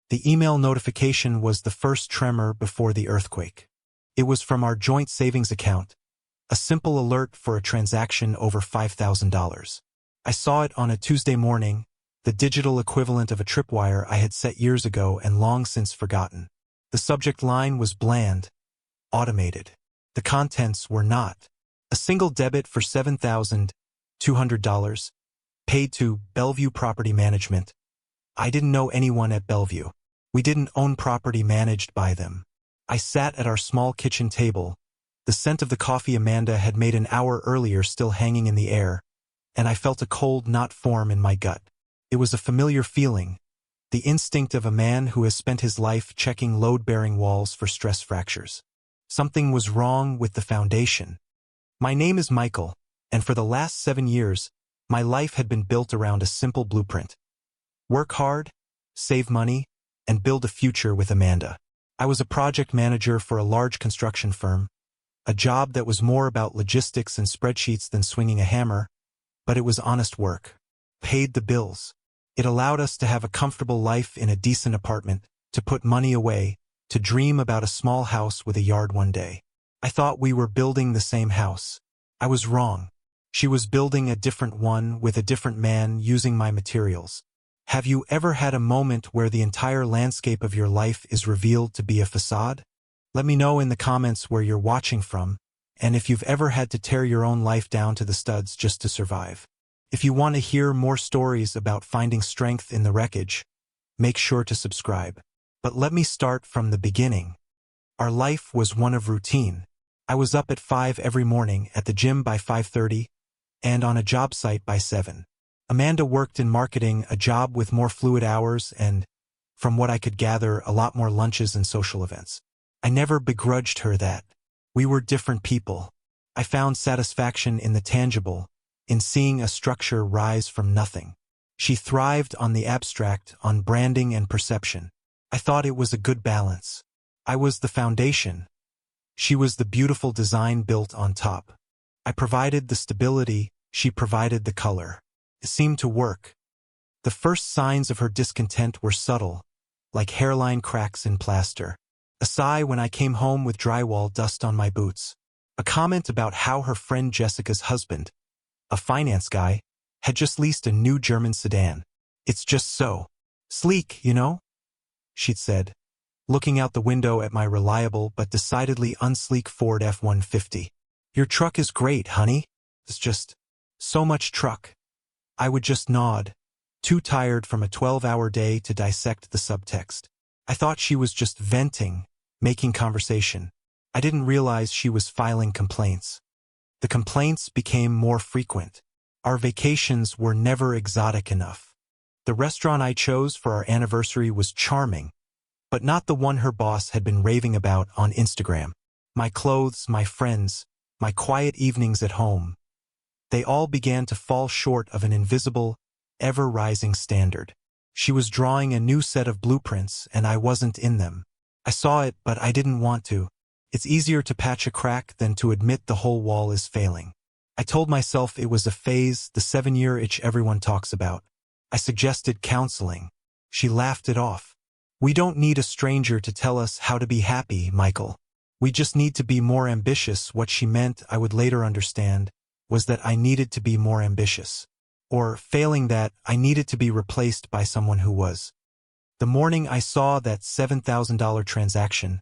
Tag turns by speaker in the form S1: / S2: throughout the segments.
S1: The email notification was the first tremor before the earthquake. It was from our joint savings account, a simple alert for a transaction over $5,000. I saw it on a Tuesday morning, the digital equivalent of a tripwire I had set years ago and long since forgotten. The subject line was bland, automated. The contents were not. A single debit for $7,200, paid to Bellevue Property Management. I didn't know anyone at Bellevue. We didn't own property managed by them. I sat at our small kitchen table, the scent of the coffee Amanda had made an hour earlier still hanging in the air, and I felt a cold knot form in my gut. It was a familiar feeling, the instinct of a man who has spent his life checking load-bearing walls for stress fractures. Something was wrong with the foundation. My name is Michael, and for the last 7 years, my life had been built around a simple blueprint. Work hard, save money, and build a future with Amanda. I was a project manager for a large construction firm, a job that was more about logistics and spreadsheets than swinging a hammer, but it was honest work. Paid the bills. It allowed us to have a comfortable life in a decent apartment, to put money away, to dream about a small house with a yard one day. I thought we were building the same house. I was wrong. She was building a different one with a different man using my materials. Have you ever had a moment where the entire landscape of your life is revealed to be a facade? Let me know in the comments where you're watching from, and if you've ever had to tear your own life down to the studs just to survive. If you want to hear more stories about finding strength in the wreckage, make sure to subscribe. But let me start from the beginning. Our life was one of routine. I was up at 5 every morning, at the gym by 5:30, and on a job site by 7. Amanda worked in marketing, a job with more fluid hours and, from what I could gather, a lot more lunches and social events. I never begrudged her that. We were different people. I found satisfaction in the tangible, in seeing a structure rise from nothing. She thrived on the abstract, on branding and perception. I thought it was a good balance. I was the foundation. She was the beautiful design built on top. I provided the stability, she provided the color. It seemed to work. The first signs of her discontent were subtle, like hairline cracks in plaster. A sigh when I came home with drywall dust on my boots. A comment about how her friend Jessica's husband, a finance guy, had just leased a new German sedan. "It's just so sleek, you know?" she'd said, looking out the window at my reliable but decidedly unsleek Ford F-150. "Your truck is great, honey. It's just so much truck." I would just nod, too tired from a 12-hour day to dissect the subtext. I thought she was just venting, making conversation. I didn't realize she was filing complaints. The complaints became more frequent. Our vacations were never exotic enough. The restaurant I chose for our anniversary was charming, but not the one her boss had been raving about on Instagram. My clothes, my friends, my quiet evenings at home, they all began to fall short of an invisible, ever-rising standard. She was drawing a new set of blueprints, and I wasn't in them. I saw it, but I didn't want to. It's easier to patch a crack than to admit the whole wall is failing. I told myself it was a phase, the 7-year itch everyone talks about. I suggested counseling. She laughed it off. "We don't need a stranger to tell us how to be happy, Michael. We just need to be more ambitious." What she meant, I would later understand, was that I needed to be more ambitious. Or, failing that, I needed to be replaced by someone who was. The morning I saw that $7,000 transaction,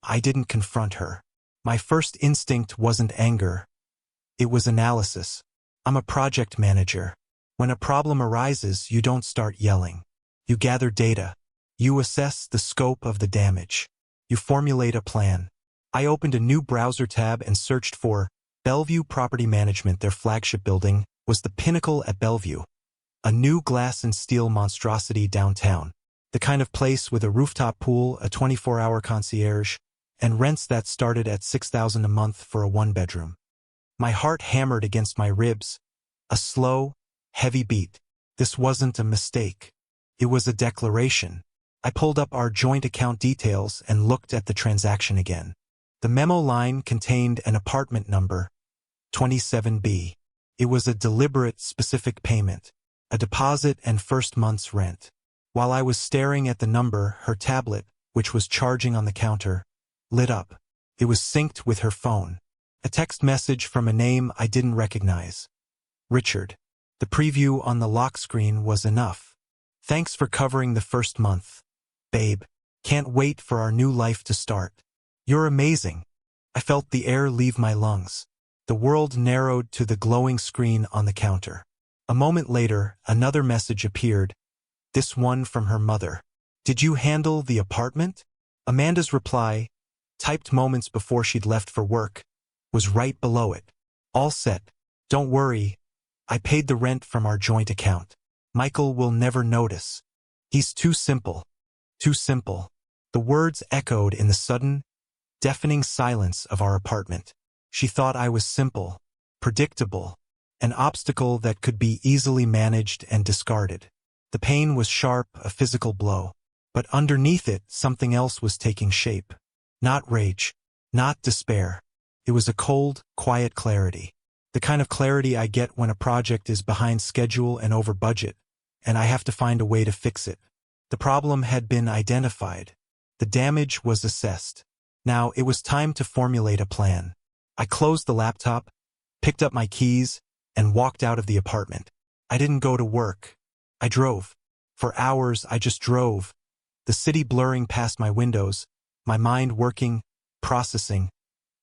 S1: I didn't confront her. My first instinct wasn't anger. It was analysis. I'm a project manager. When a problem arises, you don't start yelling. You gather data. You assess the scope of the damage. You formulate a plan. I opened a new browser tab and searched for Bellevue Property Management. Their flagship building was the Pinnacle at Bellevue, a new glass and steel monstrosity downtown, the kind of place with a rooftop pool, a 24-hour concierge, and rents that started at $6,000 a month for a one-bedroom. My heart hammered against my ribs, a slow, heavy beat. This wasn't a mistake. It was a declaration. I pulled up our joint account details and looked at the transaction again. The memo line contained an apartment number, 27B. It was a deliberate, specific payment, a deposit and first month's rent. While I was staring at the number, her tablet, which was charging on the counter, lit up. It was synced with her phone. A text message from a name I didn't recognize. Richard. The preview on the lock screen was enough. Thanks for covering the first month. Babe. Can't wait for our new life to start. You're amazing. I felt the air leave my lungs. The world narrowed to the glowing screen on the counter. A moment later, another message appeared, this one from her mother. Did you handle the apartment? Amanda's reply, typed moments before she'd left for work, was right below it. All set. Don't worry. I paid the rent from our joint account. Michael will never notice. He's too simple. Too simple. The words echoed in the sudden, deafening silence of our apartment. She thought I was simple, predictable, an obstacle that could be easily managed and discarded. The pain was sharp, a physical blow. But underneath it, something else was taking shape. Not rage, not despair. It was a cold, quiet clarity. The kind of clarity I get when a project is behind schedule and over budget, and I have to find a way to fix it. The problem had been identified. The damage was assessed. Now it was time to formulate a plan. I closed the laptop, picked up my keys, and walked out of the apartment. I didn't go to work. I drove. For hours I just drove. The city blurring past my windows, my mind working, processing,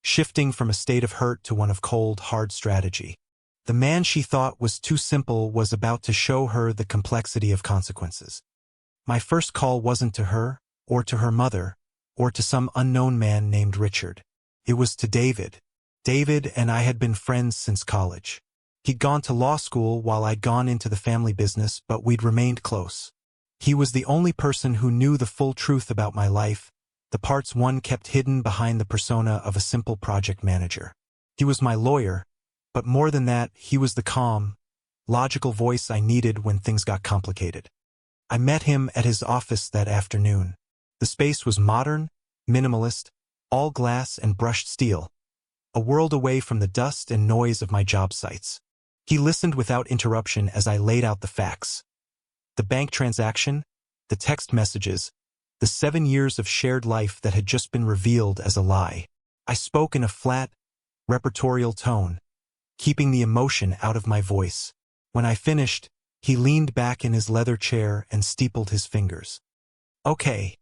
S1: shifting from a state of hurt to one of cold, hard strategy. The man she thought was too simple was about to show her the complexity of consequences. My first call wasn't to her, or to her mother, or to some unknown man named Richard. It was to David. David and I had been friends since college. He'd gone to law school while I'd gone into the family business, but we'd remained close. He was the only person who knew the full truth about my life, the parts one kept hidden behind the persona of a simple project manager. He was my lawyer, but more than that, he was the calm, logical voice I needed when things got complicated. I met him at his office that afternoon. The space was modern, minimalist, all glass and brushed steel, a world away from the dust and noise of my job sites. He listened without interruption as I laid out the facts. The bank transaction, the text messages, the 7 years of shared life that had just been revealed as a lie. I spoke in a flat, repertorial tone, keeping the emotion out of my voice. When I finished, he leaned back in his leather chair and steepled his fingers. Okay,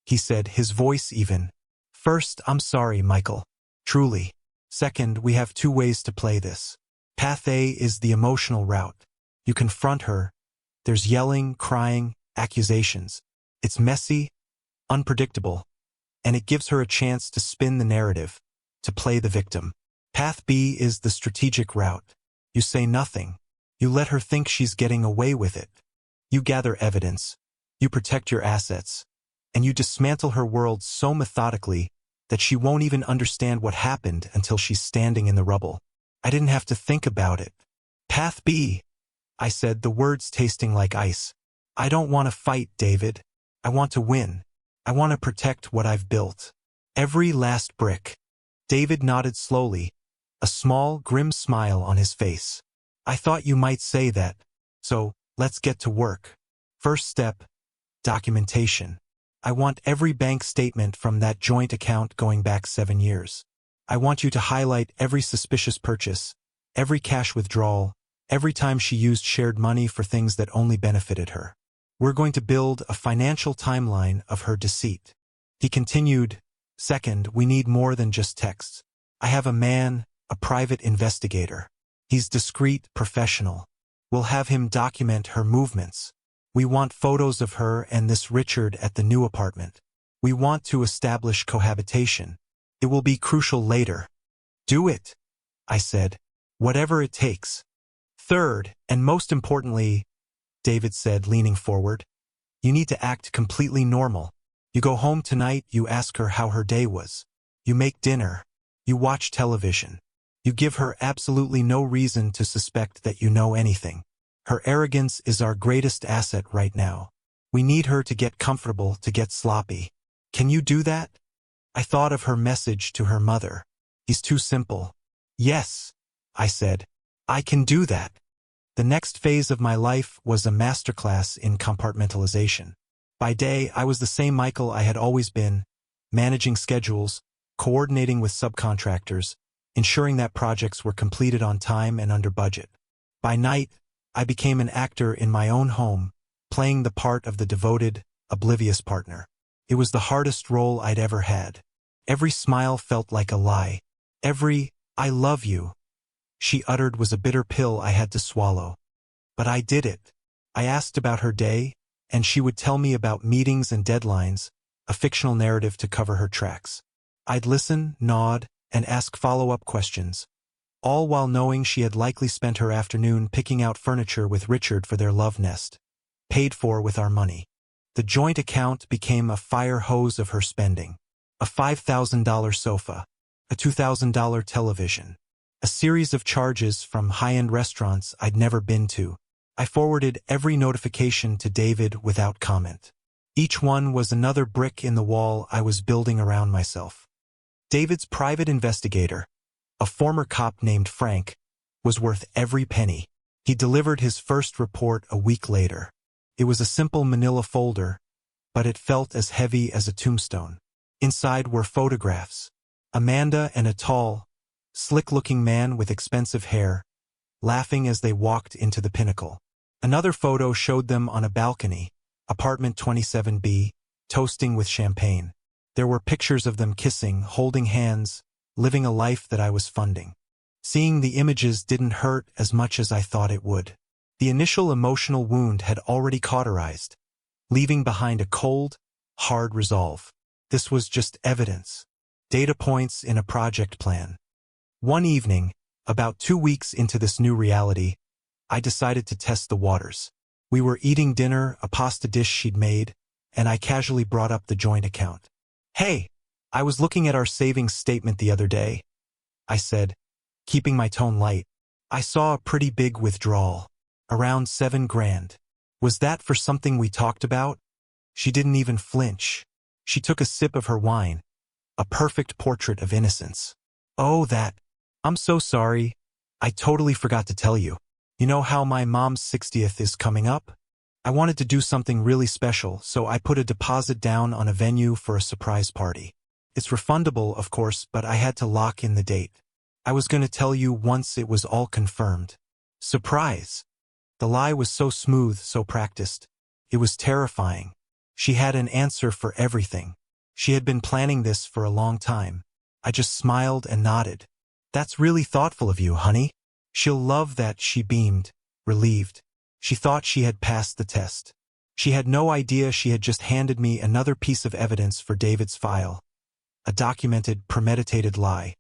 S1: he said, his voice even. First, I'm sorry, Michael. Truly. Second, we have 2 ways to play this. Path A is the emotional route. You confront her. There's yelling, crying, accusations. It's messy, unpredictable, and it gives her a chance to spin the narrative, to play the victim. Path B is the strategic route. You say nothing. You let her think she's getting away with it. You gather evidence. You protect your assets. And you dismantle her world so methodically that she won't even understand what happened until she's standing in the rubble. I didn't have to think about it. Path B, I said, the words tasting like ice. I don't want to fight, David. I want to win. I want to protect what I've built. Every last brick. David nodded slowly, a small, grim smile on his face. I thought you might say that. So, let's get to work. First step, documentation. I want every bank statement from that joint account going back 7 years. I want you to highlight every suspicious purchase, every cash withdrawal, every time she used shared money for things that only benefited her. We're going to build a financial timeline of her deceit. He continued, second, we need more than just texts. I have a man, a private investigator. He's discreet, professional. We'll have him document her movements. We want photos of her and this Richard at the new apartment. We want to establish cohabitation. It will be crucial later. Do it, I said. Whatever it takes. Third, and most importantly, David said, leaning forward, you need to act completely normal. You go home tonight, you ask her how her day was. You make dinner. You watch television. You give her absolutely no reason to suspect that you know anything. Her arrogance is our greatest asset right now. We need her to get comfortable, to get sloppy. Can you do that? I thought of her message to her mother. He's too simple. Yes, I said. I can do that. The next phase of my life was a masterclass in compartmentalization. By day, I was the same Michael I had always been, managing schedules, coordinating with subcontractors, ensuring that projects were completed on time and under budget. By night, I became an actor in my own home, playing the part of the devoted, oblivious partner. It was the hardest role I'd ever had. Every smile felt like a lie. Every, "I love you," she uttered was a bitter pill I had to swallow. But I did it. I asked about her day, and she would tell me about meetings and deadlines, a fictional narrative to cover her tracks. I'd listen, nod, and ask follow-up questions, all while knowing she had likely spent her afternoon picking out furniture with Richard for their love nest, paid for with our money. The joint account became a fire hose of her spending. A $5,000 sofa, a $2,000 television, a series of charges from high-end restaurants I'd never been to. I forwarded every notification to David without comment. Each one was another brick in the wall I was building around myself. David's private investigator, a former cop named Frank, was worth every penny. He delivered his first report a week later. It was a simple manila folder, but it felt as heavy as a tombstone. Inside were photographs. Amanda and a tall, slick-looking man with expensive hair, laughing as they walked into the Pinnacle. Another photo showed them on a balcony, apartment 27B, toasting with champagne. There were pictures of them kissing, holding hands, living a life that I was funding. Seeing the images didn't hurt as much as I thought it would. The initial emotional wound had already cauterized, leaving behind a cold, hard resolve. This was just evidence, data points in a project plan. One evening, about 2 weeks into this new reality, I decided to test the waters. We were eating dinner, a pasta dish she'd made, and I casually brought up the joint account. "Hey, I was looking at our savings statement the other day," I said, keeping my tone light. "I saw a pretty big withdrawal, around $7,000. Was that for something we talked about?" She didn't even flinch. She took a sip of her wine, a perfect portrait of innocence. "Oh, that. I'm so sorry. I totally forgot to tell you. You know how my mom's 60th is coming up? I wanted to do something really special, so I put a deposit down on a venue for a surprise party. It's refundable, of course, but I had to lock in the date. I was going to tell you once it was all confirmed." Surprise! The lie was so smooth, so practiced. It was terrifying. She had an answer for everything. She had been planning this for a long time. I just smiled and nodded. "That's really thoughtful of you, honey. She'll love that," she beamed, relieved. She thought she had passed the test. She had no idea she had just handed me another piece of evidence for David's file. A documented, premeditated lie.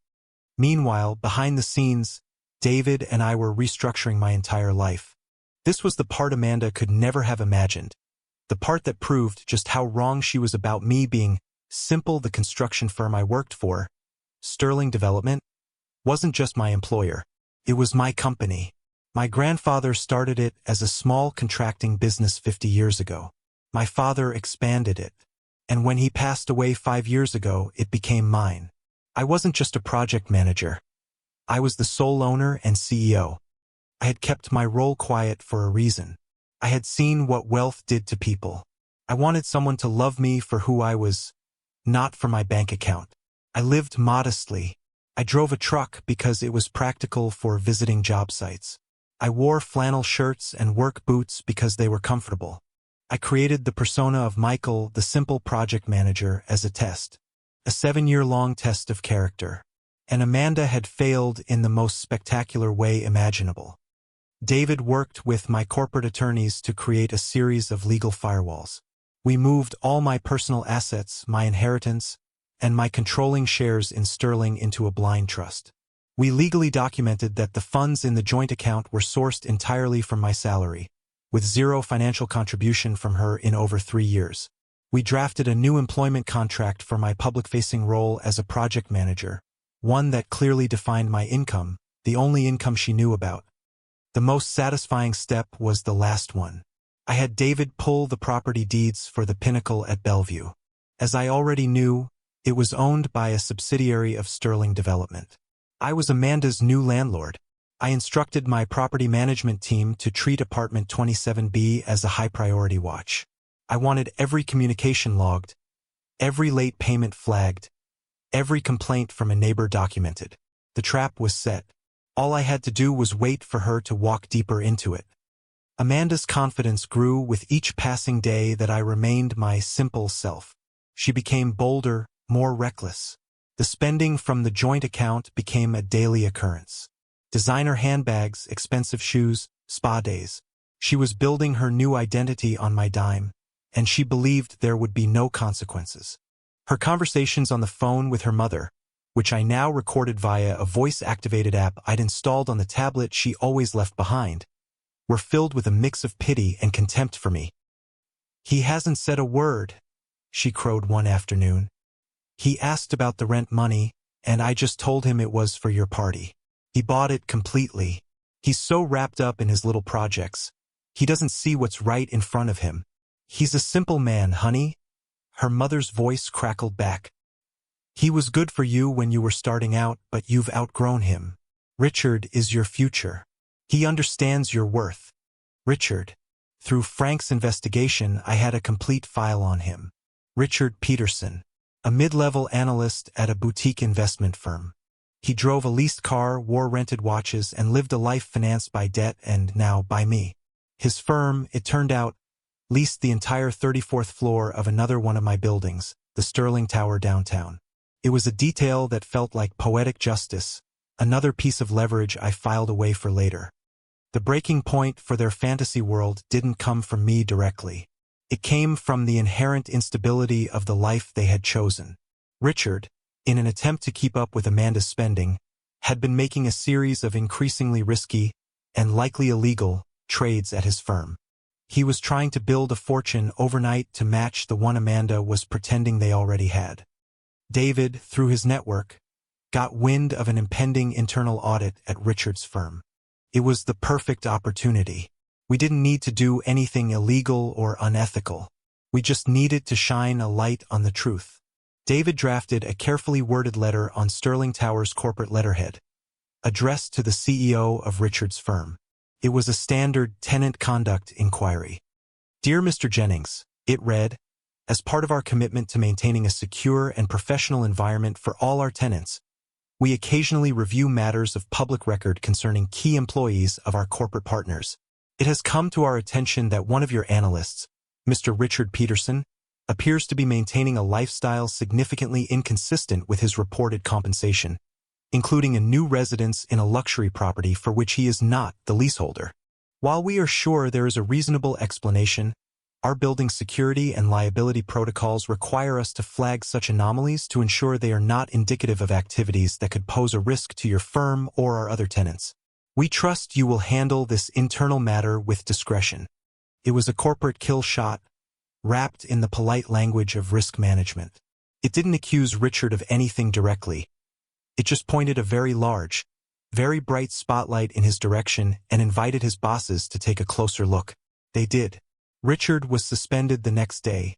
S1: Meanwhile, behind the scenes, David and I were restructuring my entire life. This was the part Amanda could never have imagined. The part that proved just how wrong she was about me being Simple. The construction firm I worked for, Sterling Development, wasn't just my employer. It was my company. My grandfather started it as a small contracting business 50 years ago. My father expanded it. And when he passed away 5 years ago, it became mine. I wasn't just a project manager. I was the sole owner and CEO. I had kept my role quiet for a reason. I had seen what wealth did to people. I wanted someone to love me for who I was, not for my bank account. I lived modestly. I drove a truck because it was practical for visiting job sites. I wore flannel shirts and work boots because they were comfortable. I created the persona of Michael, the simple project manager, as a test. A 7-year-long test of character. And Amanda had failed in the most spectacular way imaginable. David worked with my corporate attorneys to create a series of legal firewalls. We moved all my personal assets, my inheritance, and my controlling shares in Sterling into a blind trust. We legally documented that the funds in the joint account were sourced entirely from my salary, with zero financial contribution from her in over 3 years. We drafted a new employment contract for my public-facing role as a project manager, one that clearly defined my income, the only income she knew about. The most satisfying step was the last one. I had David pull the property deeds for the Pinnacle at Bellevue. As I already knew, it was owned by a subsidiary of Sterling Development. I was Amanda's new landlord. I instructed my property management team to treat apartment 27B as a high-priority watch. I wanted every communication logged, every late payment flagged, every complaint from a neighbor documented. The trap was set. All I had to do was wait for her to walk deeper into it. Amanda's confidence grew with each passing day that I remained my simple self. She became bolder, more reckless. The spending from the joint account became a daily occurrence. Designer handbags, expensive shoes, spa days. She was building her new identity on my dime, and she believed there would be no consequences. Her conversations on the phone with her mother, which I now recorded via a voice-activated app I'd installed on the tablet she always left behind, were filled with a mix of pity and contempt for me. "He hasn't said a word," she crowed one afternoon. "He asked about the rent money, and I just told him it was for your party. He bought it completely. He's so wrapped up in his little projects. He doesn't see what's right in front of him. He's a simple man, honey." Her mother's voice crackled back. "He was good for you when you were starting out, but you've outgrown him. Richard is your future. He understands your worth." Richard. Through Frank's investigation, I had a complete file on him. Richard Peterson, a mid-level analyst at a boutique investment firm. He drove a leased car, wore rented watches, and lived a life financed by debt and now by me. His firm, it turned out, leased the entire 34th floor of another one of my buildings, the Sterling Tower downtown. It was a detail that felt like poetic justice, another piece of leverage I filed away for later. The breaking point for their fantasy world didn't come from me directly. It came from the inherent instability of the life they had chosen. Richard, in an attempt to keep up with Amanda's spending, had been making a series of increasingly risky, and likely illegal, trades at his firm. He was trying to build a fortune overnight to match the one Amanda was pretending they already had. David, through his network, got wind of an impending internal audit at Richard's firm. It was the perfect opportunity. We didn't need to do anything illegal or unethical. We just needed to shine a light on the truth. David drafted a carefully worded letter on Sterling Tower's corporate letterhead, addressed to the CEO of Richard's firm. It was a standard tenant conduct inquiry. "Dear Mr. Jennings," it read, "as part of our commitment to maintaining a secure and professional environment for all our tenants, we occasionally review matters of public record concerning key employees of our corporate partners. It has come to our attention that one of your analysts, Mr. Richard Peterson, appears to be maintaining a lifestyle significantly inconsistent with his reported compensation, including a new residence in a luxury property for which he is not the leaseholder. While we are sure there is a reasonable explanation, our building security and liability protocols require us to flag such anomalies to ensure they are not indicative of activities that could pose a risk to your firm or our other tenants. We trust you will handle this internal matter with discretion." It was a corporate kill shot, wrapped in the polite language of risk management. It didn't accuse Richard of anything directly. It just pointed a very large, very bright spotlight in his direction and invited his bosses to take a closer look. They did. Richard was suspended the next day,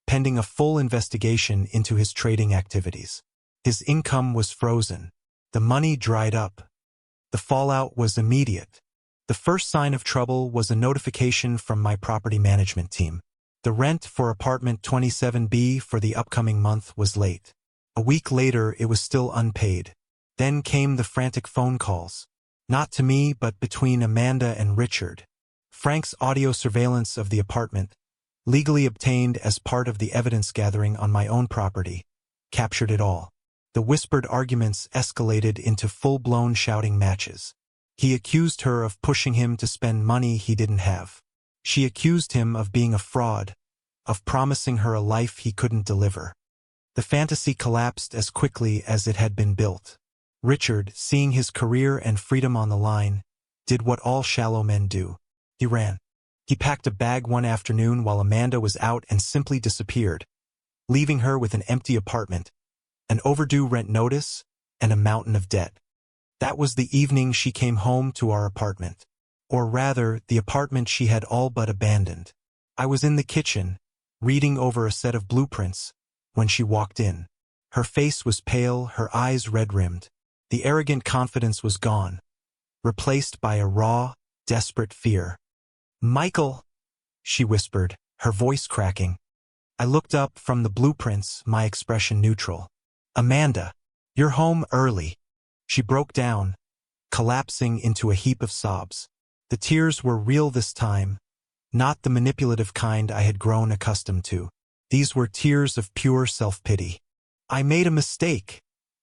S1: pending a full investigation into his trading activities. His income was frozen. The money dried up. The fallout was immediate. The first sign of trouble was a notification from my property management team. The rent for apartment 27B for the upcoming month was late. A week later, it was still unpaid. Then came the frantic phone calls. Not to me, but between Amanda and Richard. Frank's audio surveillance of the apartment, legally obtained as part of the evidence gathering on my own property, captured it all. The whispered arguments escalated into full-blown shouting matches. He accused her of pushing him to spend money he didn't have. She accused him of being a fraud, of promising her a life he couldn't deliver. The fantasy collapsed as quickly as it had been built. Richard, seeing his career and freedom on the line, did what all shallow men do. He ran. He packed a bag one afternoon while Amanda was out and simply disappeared, leaving her with an empty apartment, an overdue rent notice, and a mountain of debt. That was the evening she came home to our apartment. Or rather, the apartment she had all but abandoned. I was in the kitchen, reading over a set of blueprints, when she walked in. Her face was pale, her eyes red-rimmed. The arrogant confidence was gone. replaced by a raw, desperate fear. "Michael," she whispered, her voice cracking. I looked up from the blueprints, my expression neutral. "Amanda, you're home early." She broke down, collapsing into a heap of sobs. The tears were real this time, not the manipulative kind I had grown accustomed to. These were tears of pure self-pity. "I made a mistake,"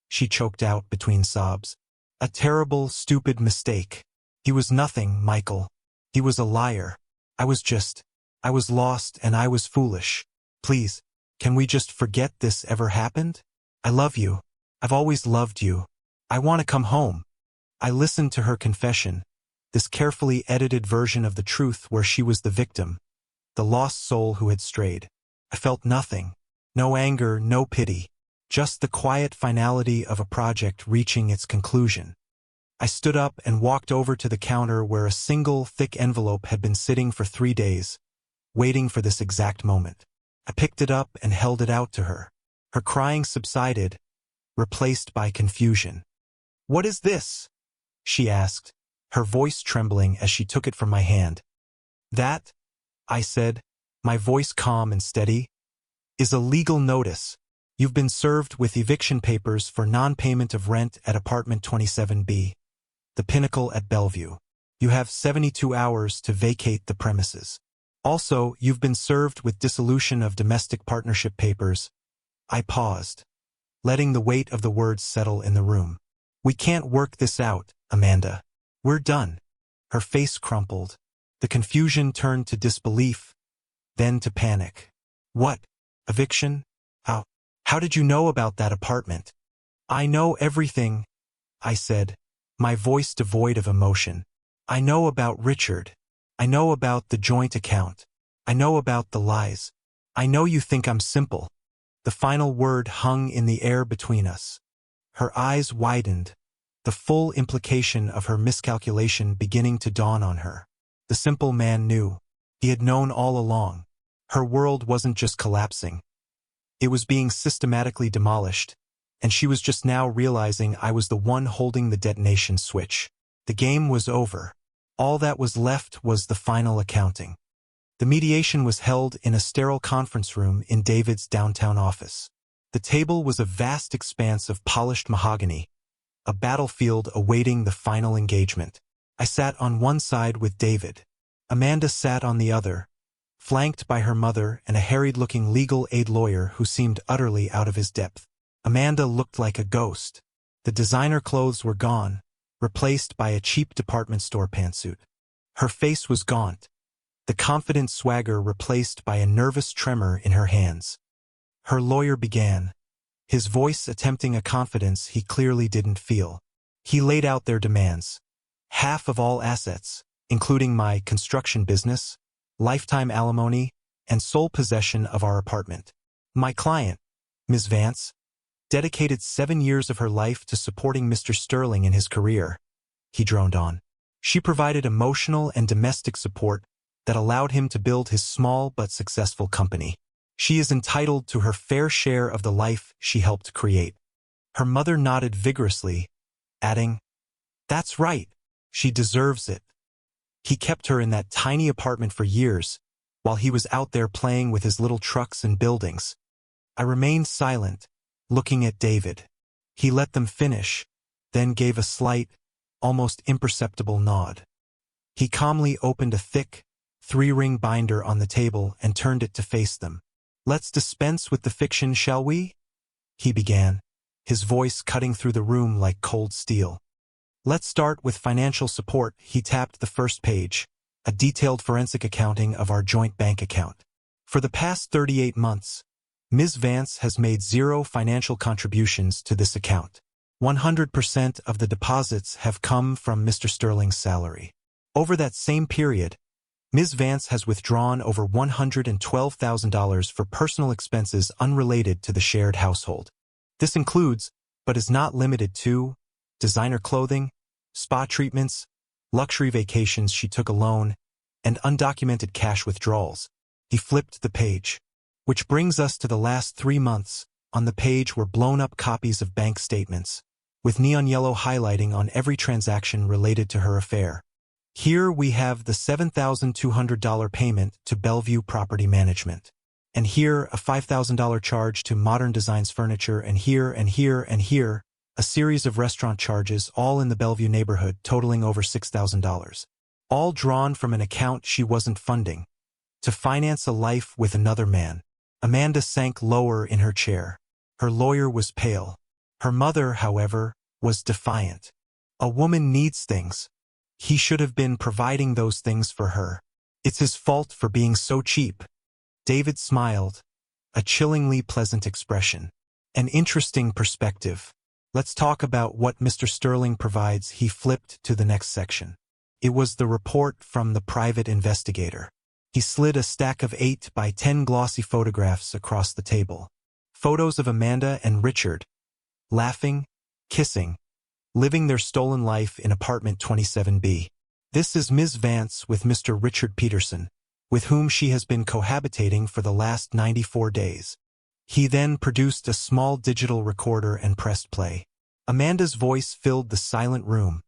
S1: she choked out between sobs. "A terrible, stupid mistake. He was nothing, Michael. He was a liar. I was lost and I was foolish. Please, can we just forget this ever happened? I love you. I've always loved you. I want to come home." I listened to her confession, this carefully edited version of the truth where she was the victim, the lost soul who had strayed. I felt nothing. No anger, no pity. Just the quiet finality of a project reaching its conclusion. I stood up and walked over to the counter where a single, thick envelope had been sitting for 3 days, waiting for this exact moment. I picked it up and held it out to her. Her crying subsided, replaced by confusion. "What is this?" she asked, her voice trembling as she took it from my hand. "That," I said, my voice calm and steady, "is a legal notice. You've been served with eviction papers for non-payment of rent at apartment 27B, the Pinnacle at Bellevue. You have 72 hours to vacate the premises. Also, you've been served with dissolution of domestic partnership papers." I paused, letting the weight of the words settle in the room. "We can't work this out, Amanda. We're done." Her face crumpled. The confusion turned to disbelief, then to panic. "What? Eviction? How did you know about that apartment?" "I know everything," I said, my voice devoid of emotion. "I know about Richard. I know about the joint account. I know about the lies. I know you think I'm simple." The final word hung in the air between us. Her eyes widened, the full implication of her miscalculation beginning to dawn on her. The simple man knew. He had known all along. Her world wasn't just collapsing. It was being systematically demolished, and she was just now realizing I was the one holding the detonation switch. The game was over. All that was left was the final accounting. The mediation was held in a sterile conference room in David's downtown office. The table was a vast expanse of polished mahogany, a battlefield awaiting the final engagement. I sat on one side with David. Amanda sat on the other, flanked by her mother and a harried-looking legal aid lawyer who seemed utterly out of his depth. Amanda looked like a ghost. The designer clothes were gone, replaced by a cheap department store pantsuit. Her face was gaunt, the confident swagger replaced by a nervous tremor in her hands. Her lawyer began, his voice attempting a confidence he clearly didn't feel. He laid out their demands. Half of all assets, including my construction business, lifetime alimony, and sole possession of our apartment. My client, Ms. Vance, dedicated 7 years of her life to supporting Mr. Sterling in his career, he droned on. She provided emotional and domestic support that allowed him to build his small but successful company. She is entitled to her fair share of the life she helped create. Her mother nodded vigorously, adding, "That's right. She deserves it." He kept her in that tiny apartment for years, while he was out there playing with his little trucks and buildings. I remained silent, looking at David. He let them finish, then gave a slight, almost imperceptible nod. He calmly opened a thick, 3-ring binder on the table and turned it to face them. "Let's dispense with the fiction, shall we?" he began, his voice cutting through the room like cold steel. "Let's start with financial support." He tapped the first page, a detailed forensic accounting of our joint bank account. For the past 38 months, Ms. Vance has made 0 financial contributions to this account. 100% of the deposits have come from Mr. Sterling's salary. Over that same period, Ms. Vance has withdrawn over $112,000 for personal expenses unrelated to the shared household. This includes, but is not limited to, designer clothing, spa treatments, luxury vacations she took alone, and undocumented cash withdrawals. He flipped the page. Which brings us to the last 3 months. On the page were blown-up copies of bank statements, with neon yellow highlighting on every transaction related to her affair. Here we have the $7,200 payment to Bellevue Property Management. And here a $5,000 charge to Modern Designs Furniture, and here and here and here a series of restaurant charges, all in the Bellevue neighborhood, totaling over $6,000. All drawn from an account she wasn't funding, to finance a life with another man. Amanda sank lower in her chair. Her lawyer was pale. Her mother, however, was defiant. A woman needs things. He should have been providing those things for her. It's his fault for being so cheap. David smiled, a chillingly pleasant expression. An interesting perspective. Let's talk about what Mr. Sterling provides. He flipped to the next section. It was the report from the private investigator. He slid a stack of 8 by 10 glossy photographs across the table. Photos of Amanda and Richard, laughing, kissing, living their stolen life in apartment 27B. This is Ms. Vance with Mr. Richard Peterson, with whom she has been cohabitating for the last 94 days. He then produced a small digital recorder and pressed play. Amanda's voice filled the silent room,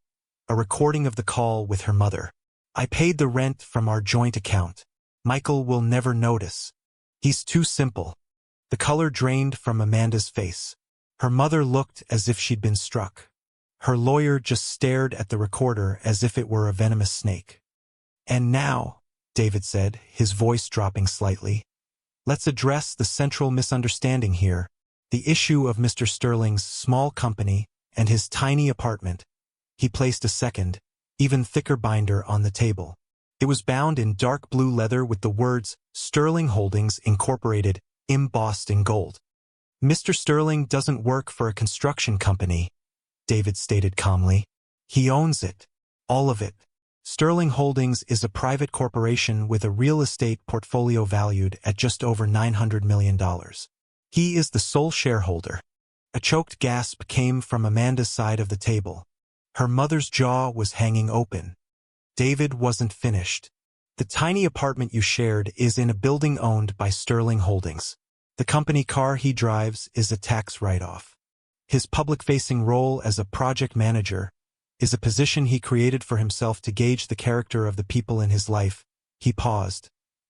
S1: a recording of the call with her mother. I paid the rent from our joint account. Michael will never notice. He's too simple. The color drained from Amanda's face. Her mother looked as if she'd been struck. Her lawyer just stared at the recorder as if it were a venomous snake. And now, David said, his voice dropping slightly, let's address the central misunderstanding here, the issue of Mr. Sterling's small company and his tiny apartment. He placed a second, even thicker binder on the table. It was bound in dark blue leather with the words Sterling Holdings Incorporated embossed in gold. Mr. Sterling doesn't work for a construction company, David stated calmly. He owns it. All of it. Sterling Holdings is a private corporation with a real estate portfolio valued at just over $900 million. He is the sole shareholder. A choked gasp came from Amanda's side of the table. Her mother's jaw was hanging open. David wasn't finished. The tiny apartment you shared is in a building owned by Sterling Holdings. The company car he drives is a tax write-off. His public-facing role as a project manager is a position he created for himself to gauge the character of the people in his life. He paused,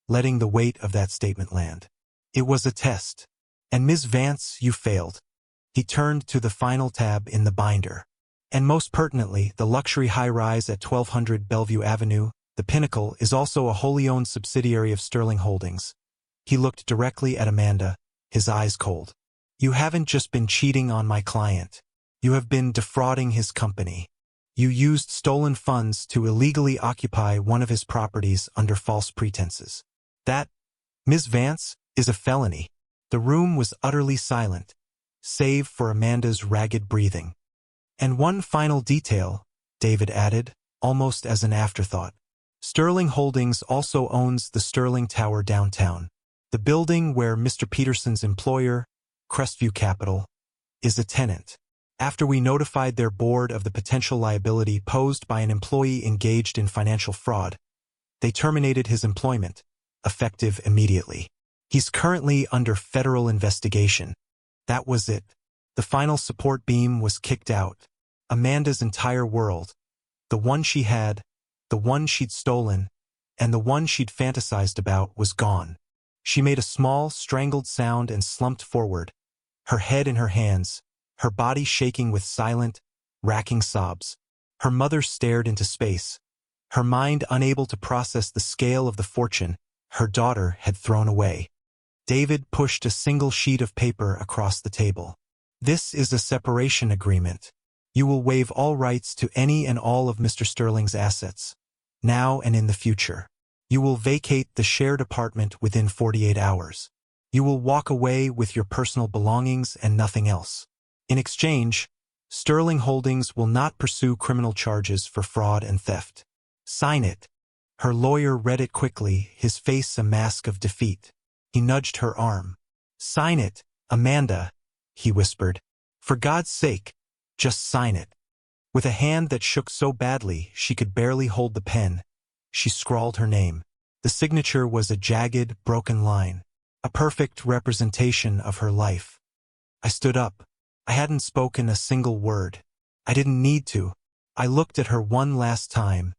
S1: letting the weight of that statement land. It was a test. And Ms. Vance, you failed. He turned to the final tab in the binder. And most pertinently, the luxury high-rise at 1200 Bellevue Avenue, the Pinnacle, is also a wholly owned subsidiary of Sterling Holdings. He looked directly at Amanda, his eyes cold. You haven't just been cheating on my client. You have been defrauding his company. You used stolen funds to illegally occupy one of his properties under false pretenses. That, Ms. Vance, is a felony. The room was utterly silent, save for Amanda's ragged breathing. And one final detail, David added, almost as an afterthought. Sterling Holdings also owns the Sterling Tower downtown, the building where Mr. Peterson's employer, Crestview Capital, is a tenant. After we notified their board of the potential liability posed by an employee engaged in financial fraud, they terminated his employment, effective immediately. He's currently under federal investigation. That was it. The final support beam was kicked out. Amanda's entire world, the one she had, the one she'd stolen, and the one she'd fantasized about, was gone. She made a small, strangled sound and slumped forward, her head in her hands, her body shaking with silent, racking sobs. Her mother stared into space, her mind unable to process the scale of the fortune her daughter had thrown away. David pushed a single sheet of paper across the table. This is a separation agreement. You will waive all rights to any and all of Mr. Sterling's assets, now and in the future. You will vacate the shared apartment within 48 hours. You will walk away with your personal belongings and nothing else. In exchange, Sterling Holdings will not pursue criminal charges for fraud and theft. Sign it. Her lawyer read it quickly, his face a mask of defeat. He nudged her arm. Sign it, Amanda, he whispered. For God's sake, just sign it. With a hand that shook so badly she could barely hold the pen, she scrawled her name. The signature was a jagged, broken line, a perfect representation of her life. I stood up. I hadn't spoken a single word. I didn't need to. I looked at her one last time,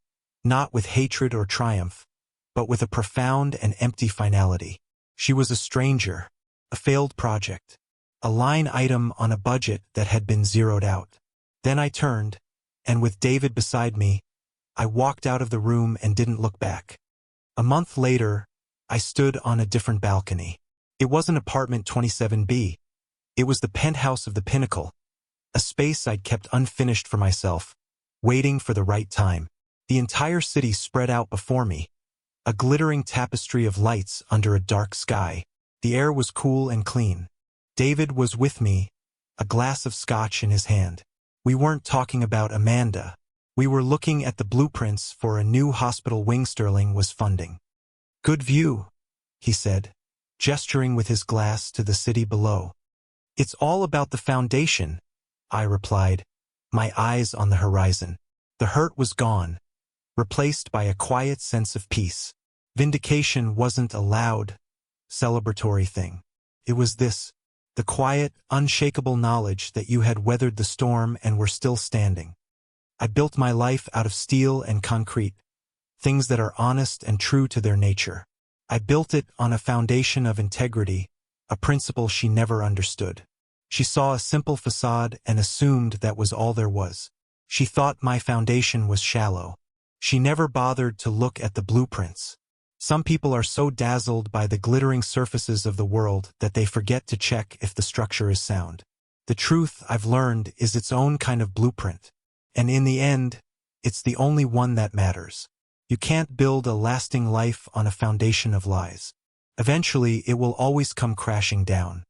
S1: not with hatred or triumph, but with a profound and empty finality. She was a stranger, a failed project, a line item on a budget that had been zeroed out. Then I turned, and with David beside me, I walked out of the room and didn't look back. A month later, I stood on a different balcony. It wasn't apartment 27B. It was the penthouse of the Pinnacle, a space I'd kept unfinished for myself, waiting for the right time. The entire city spread out before me, a glittering tapestry of lights under a dark sky. The air was cool and clean. David was with me, a glass of scotch in his hand. We weren't talking about Amanda. We were looking at the blueprints for a new hospital wing Sterling was funding. "Good view," he said, gesturing with his glass to the city below. "It's all about the foundation," I replied, my eyes on the horizon. The hurt was gone, replaced by a quiet sense of peace. Vindication wasn't a loud, celebratory thing. It was this, the quiet, unshakable knowledge that you had weathered the storm and were still standing. I built my life out of steel and concrete, things that are honest and true to their nature. I built it on a foundation of integrity, a principle she never understood. She saw a simple facade and assumed that was all there was. She thought my foundation was shallow. She never bothered to look at the blueprints. Some people are so dazzled by the glittering surfaces of the world that they forget to check if the structure is sound. The truth, I've learned, is its own kind of blueprint. And in the end, it's the only one that matters. You can't build a lasting life on a foundation of lies. Eventually, it will always come crashing down.